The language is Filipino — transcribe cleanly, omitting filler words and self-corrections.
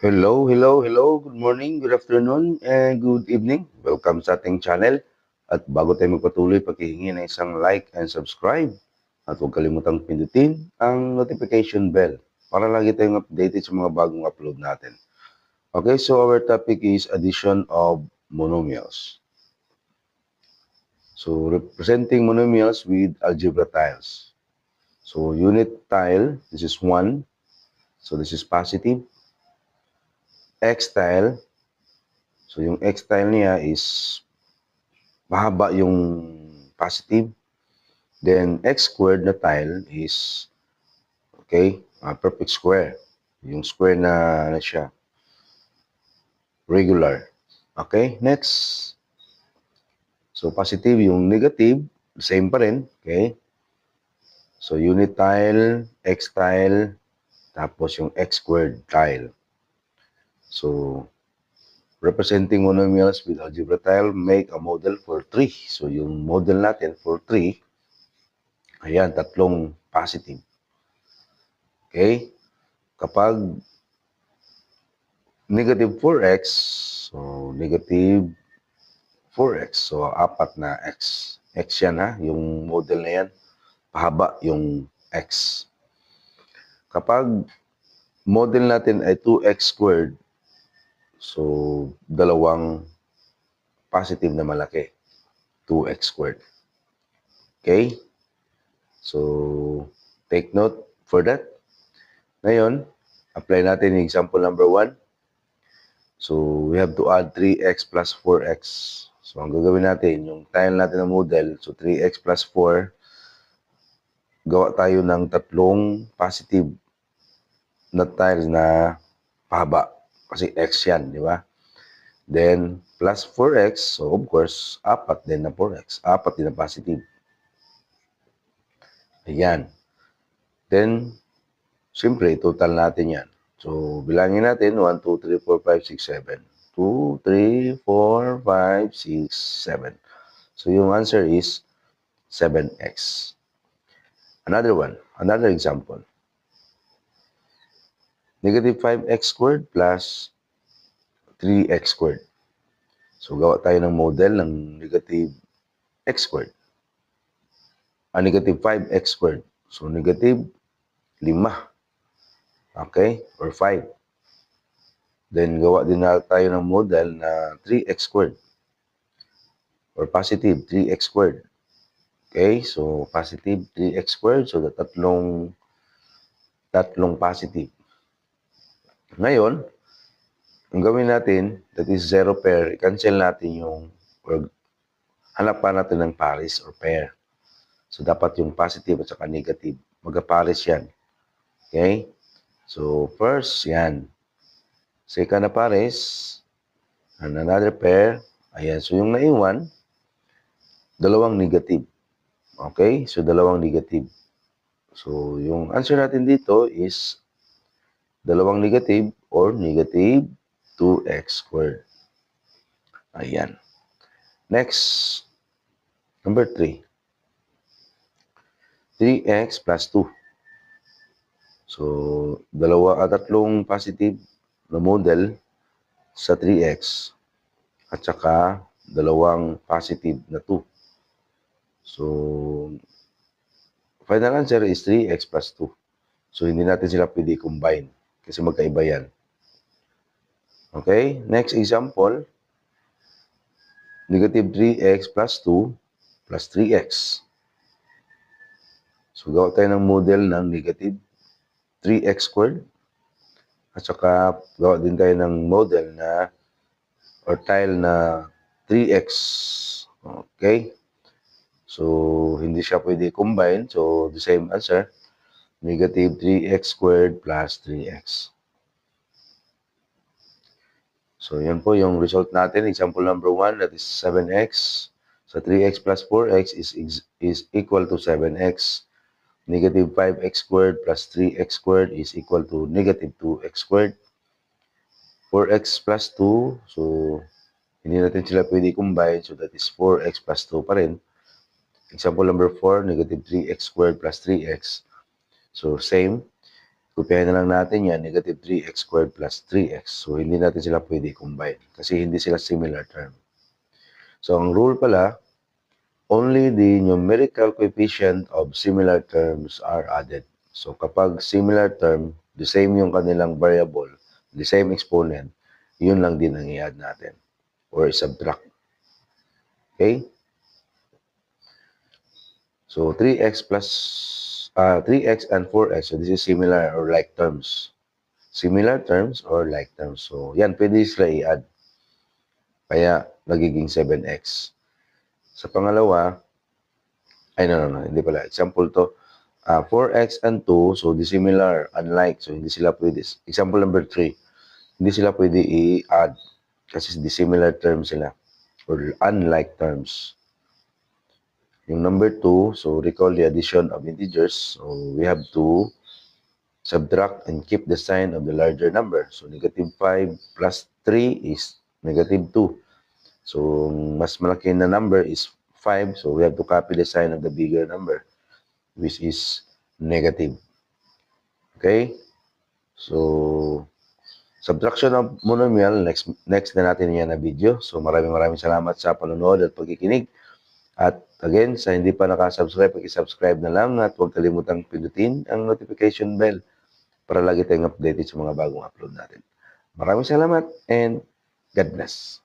Hello, hello, hello. Good morning, good afternoon, and good evening. Welcome sa ating channel. At bago tayo magpatuloy, paghihingi ng isang like and subscribe. At huwag kalimutang pindutin ang notification bell para lagi tayong updated sa mga bagong upload natin. Okay, so our topic is addition of monomials. So representing monomials with algebra tiles. So unit tile, this is 1. So this is positive. X tile, so yung X tile niya is mahaba yung positive. Then, x squared na tile is, okay, perfect square. Yung square na siya, regular. Okay, next. So, positive, yung negative, same pa rin. Okay. So, unit tile, x tile, tapos yung x squared tile. So, representing monomials with algebra tile, make a model for 3. So, yung model natin for 3, ayan, tatlong positive. Okay? Kapag negative 4x, so negative 4x, so apat na x. X yan ha, yung model na yan, pahaba yung x. Kapag model natin ay 2x squared, so dalawang positive na malaki, 2x squared. Okay? So, take note for that. Ngayon, apply natin yung example number 1. So, we have to add 3x plus 4x. So, ang gagawin natin, yung tile natin na model, so 3x plus 4, gawa tayo ng tatlong positive na tiles na pahaba. Kasi x yan, di ba? Then, plus 4x, so of course, apat din na 4x. Apat din na positive. Ayan. Then, siyempre, total natin yan. So, bilangin natin, 1, 2, 3, 4, 5, 6, 7. 2, 3, 4, 5, 6, 7. So, yung answer is 7x. Another one, another example. Negative 5x squared plus 3x squared. So, gawa tayo ng model ng negative x squared. Negative 5x squared. So, negative 5. Okay? Or 5. Then, gawa din na tayo ng model na 3x squared. Or positive 3x squared. Okay? So, positive 3x squared. So, tatlong positive. Ngayon, ang gawin natin, that is 0 pair, i-cancel natin yung, or hanapan natin ng pares or pair. So, dapat yung positive at saka negative. Magka-pares yan. Okay? So, first, yan. Second na pares, and another pair. Ayan. So, yung naiwan, dalawang negative. Okay? So, dalawang negative. So, yung answer natin dito is dalawang negative or negative 2x squared. Ayan. Next, number 3. 3x plus 2. So, tatlong positive na model sa 3x at saka dalawang positive na 2. So, final answer is 3x plus 2. So, hindi natin sila pwede combine kasi magkaiba yan. Okay, next example. Negative 3x plus 2 plus 3x. So, gawa tayo ng model ng negative 3x squared. At saka, gawa din tayo ng model na or tile na 3x. Okay? So, hindi siya pwede combine. So, the same answer. Negative 3x squared plus 3x. So, yan po yung result natin. Example number 1, that is 7x. So, 3x plus 4x is equal to 7x. Negative 5x squared plus 3x squared is equal to negative 2x squared. 4x plus 2, so hindi natin sila pwede combine. So, that is 4x plus 2 pa rin. Example number 4, negative 3x squared plus 3x. So, same. Kopyahin na lang natin yan, negative 3x squared plus 3x. So, hindi natin sila pwede combine kasi hindi sila similar term. So, ang rule pala, only the numerical coefficient of similar terms are added. So, kapag similar term, the same yung kanilang variable, the same exponent, yun lang din ang i-add natin or subtract. Okay? So, 3x plus 3x and 4x, so this is similar or like terms. Similar terms or like terms. So, yan, pwede sila i-add. Kaya, nagiging 7x. Sa pangalawa, no, hindi pala. Example to, 4x and 2, so dissimilar, unlike, so hindi sila pwede. Example number 3, hindi sila pwede i-add kasi dissimilar terms sila or unlike terms. Yung number 2, so recall the addition of integers. So we have to subtract and keep the sign of the larger number. So negative 5 plus 3 is negative 2. So mas malaki na number is 5. So we have to copy the sign of the bigger number, which is negative. Okay? So, subtraction of monomial, next na natin yan na video. So, maraming salamat sa panonood at pagkikinig. At again, sa hindi pa nakasubscribe, pag-subscribe na lang at huwag kalimutang pindutin ang notification bell para lagi tayong updated sa mga bagong upload natin. Maraming salamat and God bless.